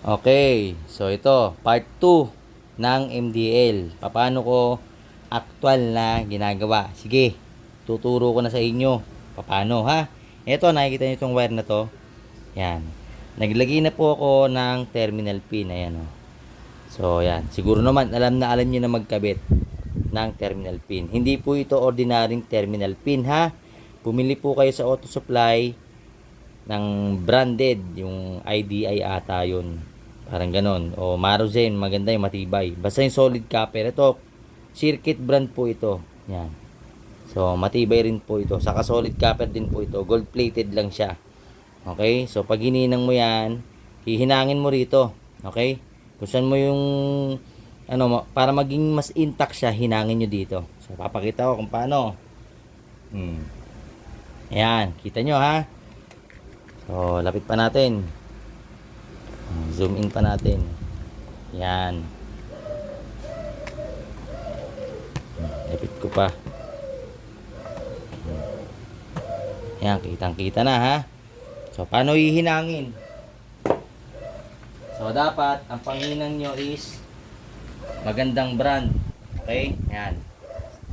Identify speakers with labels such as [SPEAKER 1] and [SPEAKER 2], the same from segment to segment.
[SPEAKER 1] Okay, so ito, part 2 ng MDL. Paano ko aktual na ginagawa. Sige, tuturo ko na sa inyo. Paano ha? Ito, nakikita niyo itong wire na to. Yan. Naglagay na po ako ng terminal pin. Ayan o. So, yan. Siguro naman, alam niyo na magkabit ng terminal pin. Hindi po ito ordinaryong terminal pin ha. Pumili po kayo sa auto supply ng branded, yung IDI ata yun, parang ganon, o Maruzen, maganda yung matibay, basta yung solid copper. Ito circuit brand po ito, yan. So matibay rin po ito, saka solid copper din po ito, gold plated lang siya. Okay, so pag hininang mo yan, hihinangin mo rito. Okay, kung saan mo yung para maging mas intact siya, hinangin nyo dito. So papakita ko kung paano. Ayan, kita nyo ha. So lapit pa natin, zoom in pa natin. Yan, lapit ko pa. Yan, kitang kita na ha. So paano hihinangin? So dapat ang panghinang nyo is magandang brand. Okay, yan.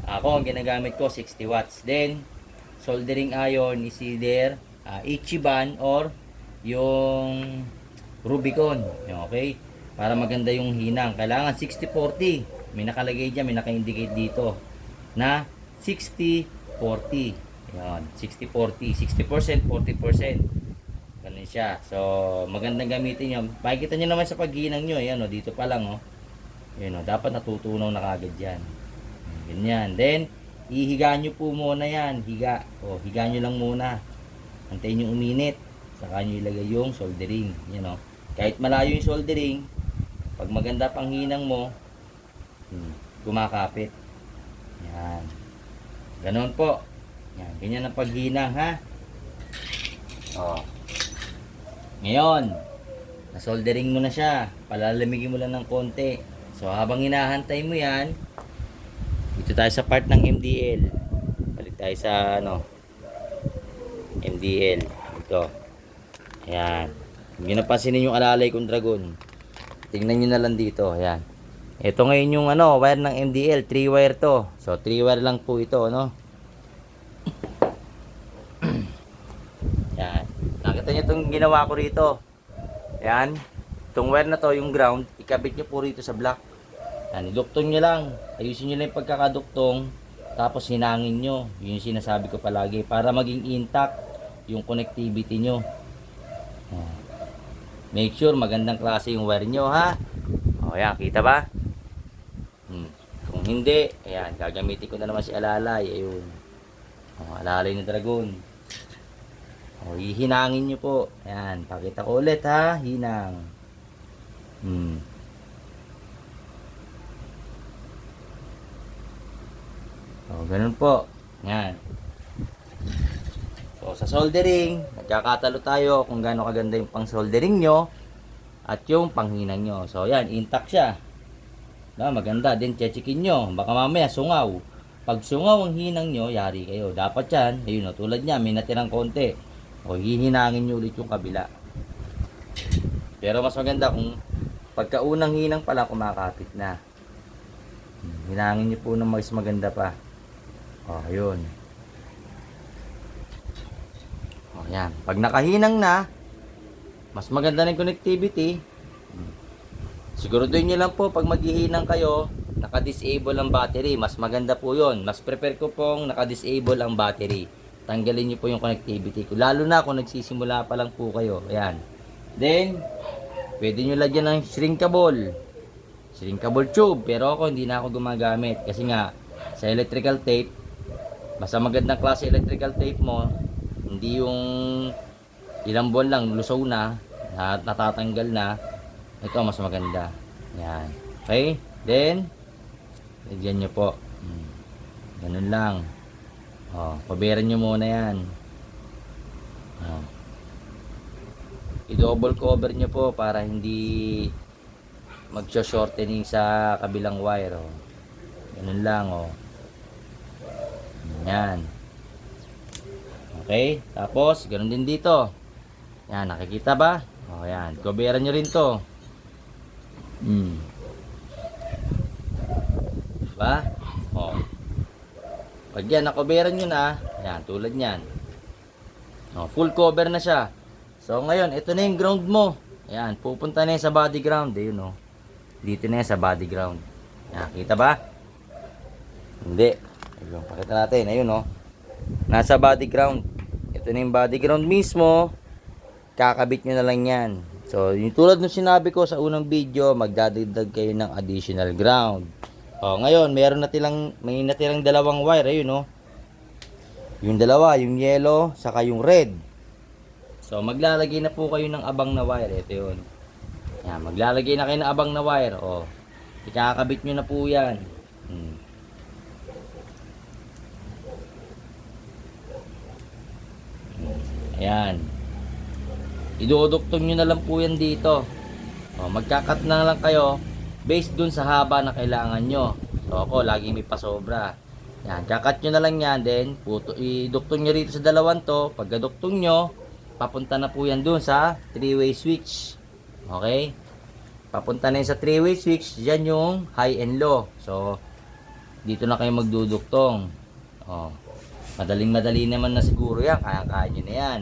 [SPEAKER 1] Ako ang ginagamit ko 60 watts. Then soldering iron is either Ichiban or yung Rubicon. Okay, para maganda yung hinang, kailangan 60-40. May nakalagay dyan, may naka-indicate dito na 60-40. Yan, 60-40, 60%, 40%. Ganun siya. So magandang gamitin nyo. Makikita nyo naman sa paghinang nyo. Ayan, dito pa lang Ayan, dapat natutunaw na kagad yan. Ganyan. Then ihiga nyo po muna yan. Higa nyo lang muna. Antayin yung uminit, saka nyo ilagay yung soldering. Kahit malayo yung soldering, pag maganda pang hinang mo, kumakapit. Yan, ganon po. Yan, ganyan ang paghinang ha. Ngayon, na-soldering mo na siya, palalamigin mo lang ng konti. So habang hinahantay mo yan, dito tayo sa part ng MDL. Balik tayo sa MDL ito. Ayan, hindi napansin yung alalay kong dragon. Tingnan nyo na lang dito. Ayan, ito ngayon yung wire ng MDL, 3 wire to. So 3 wire lang po ito, Ayan, nakita nyo itong ginawa ko rito. Ayan, itong wire na to, yung ground, ikabit nyo po rito sa block. Ayan, iduktong nyo lang, ayusin nyo lang yung pagkakaduktong, tapos hinangin nyo. Yun yung sinasabi ko palagi, para maging intact yung connectivity nyo. Make sure magandang klase yung wire nyo ha. Ayan, kita ba? Kung hindi, ayan, gagamitin ko na naman si alalay. Ayun, alalay ni dragon. Hihinangin nyo po. Ayan, pakita ko ulit ha. Hinang. Ganun po. Ayan. So sa soldering, nagkakatalo tayo kung gaano kaganda yung pang soldering nyo at yung panghinang nyo. So yan, intact siya. Maganda din, checkin nyo. Baka mamaya sungaw. Pag sungaw ang hinang nyo, yari kayo. Dapat yan, ayun tulad niya, may natirang konti. Hihinangin nyo ulit yung kabila. Pero mas maganda kung pagkaunang hinang pala kumakapit na. Hinangin nyo po ng mas maganda pa. Ayun. Yan. Pag nakahinang na, mas maganda na yung connectivity. Siguraduhin nyo lang po pag maghihinang kayo, naka-disable ang battery. Mas maganda po yun. Mas prefer ko pong naka-disable ang battery. Tanggalin nyo po yung connectivity ko. Lalo na kung nagsisimula pa lang po kayo. Ayan. Then, pwede nyo lagyan ng shrinkable tube. Pero ako, hindi na ako gumagamit. Kasi nga, sa electrical tape, basta magandang klase electrical tape mo, hindi yung ilang buwan lang lusaw na, natatanggal na. Ito mas maganda. Yan. Okay, then lagyan nyo po. Ganun lang. Pabayaran nyo muna yan. I-double cover nyo po para hindi mag-shortening sa kabilang wire. Ganun lang. Yan. Okay, tapos ganoon din dito. Yan, nakikita ba? Yan, coveran nyo rin to. Hmm. Diba? O. Pag yan, nakoberan nyo na, yan, tulad yan. O, full cover na siya. So, ngayon, ito na yung ground mo. Ayan, pupunta na yan sa body ground. Ayun, o. Dito na yan sa body ground. Yan, kita ba? Hindi. Ayun, pakita natin. Ayun, o. Nasa body ground. Ito na yung body ground mismo. Kakabit nyo na lang yan. So, yung tulad ng sinabi ko sa unang video, magdadagdag kayo ng additional ground. O, ngayon, may natirang dalawang wire. Ayun, o. Yung dalawa, yung yellow, saka yung red. So, maglalagay na po kayo ng abang na wire. Ito yun. Yan, maglalagay na kayo ng abang na wire. O, ikakabit nyo na po yan. Ayan. Iduduktong nyo na lang po yan dito. O, magkakat na lang kayo based dun sa haba na kailangan nyo. So, ako, laging may pasobra. Yan, kakat nyo na lang yan. Then, iduktong nyo rito sa dalawang to. Pag duktong nyo, papunta na po yan dun sa 3-way switch. Okay? Papunta na yan sa 3-way switch. Yan yung high and low. So, dito na kayo magduduktong. O, madaling-madali naman na siguro yan. Kaya-kaya nyo na yan.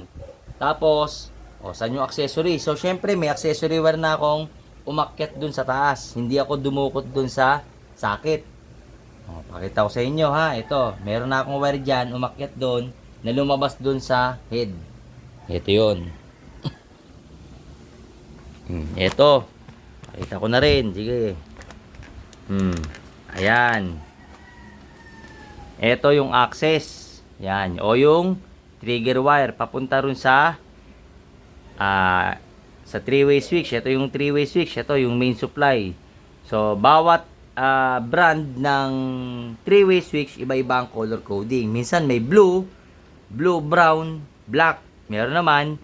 [SPEAKER 1] Tapos, saan yung accessory? So, syempre, may accessory wire na akong umakyat dun sa taas. Hindi ako dumukot dun sa sakit. Pakita ko sa inyo ha. Ito, meron na akong wire dyan, umakyat doon, na lumabas doon sa head. Ito yun. Ito. Pakita ko na rin. Sige. Ayan. Ito yung access. Yan. O yung trigger wire. Papunta rin sa 3-way switch. Ito yung 3-way switch. Ito yung main supply. So, bawat brand ng 3-way switch, iba-iba ang color coding. Minsan may blue, brown, black. Meron naman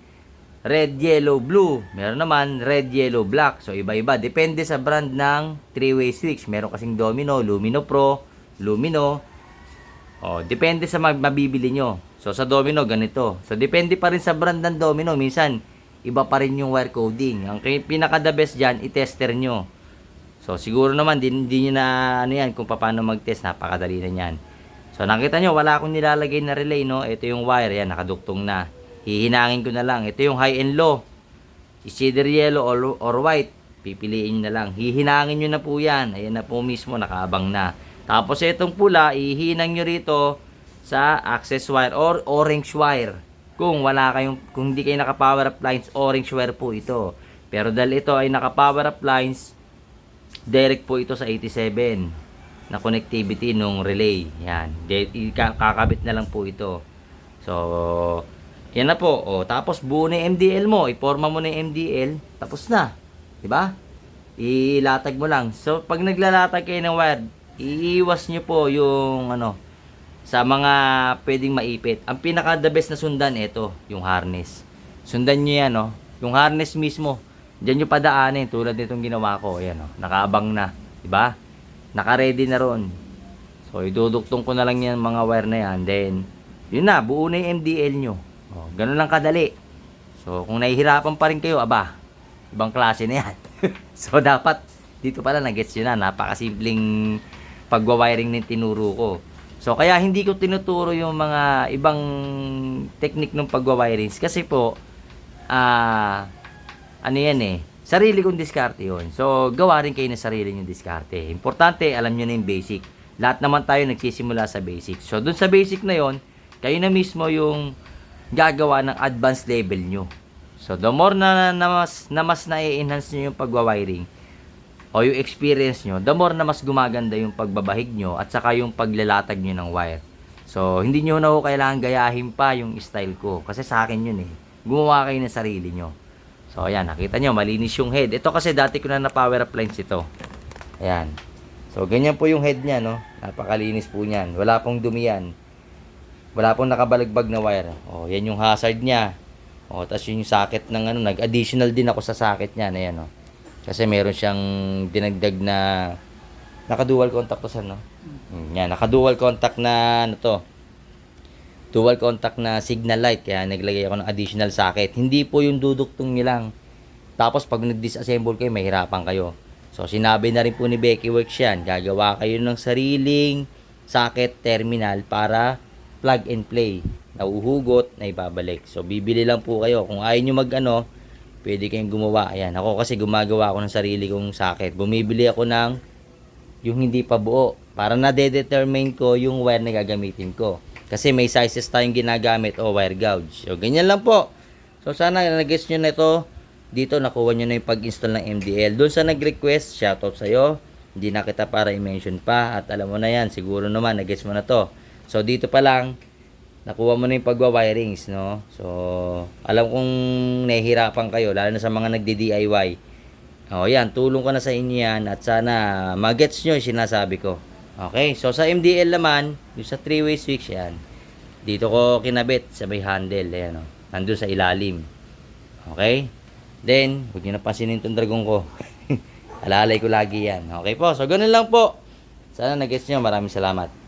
[SPEAKER 1] red, yellow, blue. Meron naman red, yellow, black. So iba-iba. Depende sa brand ng 3-way switch. Meron kasing Domino, Lumino Pro, Lumino. Depende sa mabibili nyo. So sa Domino, ganito. So depende pa rin sa brand ng Domino. Minsan, iba pa rin yung wire coding. Ang pinaka-the best dyan, i-tester nyo. So, siguro naman, hindi nyo na yan kung paano mag-test. Napakadali na yan. So, nakita nyo, wala akong nilalagay na relay, no? Ito yung wire, yan, nakaduktong na. Hihinangin ko na lang. Ito yung high and low. Is either yellow or white. Pipiliin nyo na lang. Hihinangin nyo na po yan. Ayan na po mismo, nakaabang na. Tapos, itong pula, ihinang nyo rito sa access wire or orange wire. Kung hindi kayo naka-power appliance, orange wire po ito. Pero dahil ito ay naka-power appliance, direct po ito sa 87 na connectivity nung relay. Yan. Kakabit na lang po ito. So, yan na po. Tapos buo na yung MDL mo. Iporma mo na yung MDL. Tapos na. Diba? Ilatag mo lang. So, pag naglalatag kayo ng wire, iiwas nyo po yung sa mga pwedeng maipit. Ang pinaka-the best na sundan, ito, yung harness. Sundan nyo yan, yung harness mismo. Diyan nyo padaanin tulad nitong ginawa ko. Ayan, nakaabang na. Diba? Naka-ready na ron. So, iduduktong ko na lang yan mga wire na yan. Then, yun na, buo na yung MDL nyo. Ganun lang kadali. So, kung nahihirapan pa rin kayo, ibang klase na yan. So, dapat, dito pala na-gets nyo na. Napakasimpleng pagwa-wiring ng tinuro ko. So, kaya hindi ko tinuturo yung mga ibang technique ng pagwa-wirings. Kasi po, sarili kong diskarte yun. So, gawa rin kayo ng sarili nyong diskarte. Importante, alam nyo na yung basic. Lahat naman tayo nagsisimula sa basic. So, dun sa basic na yon, kayo na mismo yung gagawa ng advanced level nyo. So, the more na mas na-enhance nyo yung pagwa-wiring o yung experience nyo, the more na mas gumaganda yung pagbabahig nyo at saka yung paglalatag nyo ng wire. So, hindi nyo na kailangan gayahin pa yung style ko. Kasi sa akin yun Gumawa kayo ng sarili nyo. So, ayan, nakita nyo, malinis yung head. Ito kasi dati ko na power appliance ito. Ayan. So, ganyan po yung head niya, Napakalinis po niyan. Wala pong dumi yan. Wala pong nakabalagbag na wire. Yan yung hazard niya. Tapos yung socket ng nag-additional din ako sa socket niya. Ayan, Kasi meron siyang dinagdag na naka-dual contact to sa, Yan, naka-dual contact na, dual contact na signal light, kaya naglagay ako ng additional socket. Hindi po yung duduktong nyo lang. Tapos pag nag-disassemble kayo, mahirapan kayo. So, sinabi na rin po ni Becky Works yan. Gagawa kayo ng sariling socket terminal para plug and play. Nauhugot, na ibabalik. So, bibili lang po kayo. Kung ayaw nyo pwede kayong gumawa. Ayan, ako kasi gumagawa ako ng sarili kong socket. Bumibili ako ng yung hindi pa buo. Para na-determine ko yung wire na gagamitin ko. Kasi may sizes tayong ginagamit o wire gouge. So, ganyan lang po. So, sana nag-guess nyo na ito. Dito, nakuha nyo na yung pag-install ng MDL. Doon sa nag-request, shoutout sa'yo. Hindi na kita para i-mention pa. At alam mo na yan, siguro naman, nag-guess mo na to. So, dito pa lang, nakuha mo na yung pagwa-wirings, no? So, alam kong nahihirapan kayo, lalo na sa mga nagdi-DIY. O, yan, tulong ko na sa inyo yan. At sana, mag-gets nyo yung sinasabi ko. Okay, so sa MDL naman, yung sa 3-way switch yan. Dito ko kinabit sa may handle, ayan o. Nandun sa ilalim. Okay? Then, huwag nyo napansinin itong dragon ko. Alalay ko lagi yan. Okay po, so ganun lang po. Sana nag-gets nyo. Maraming salamat.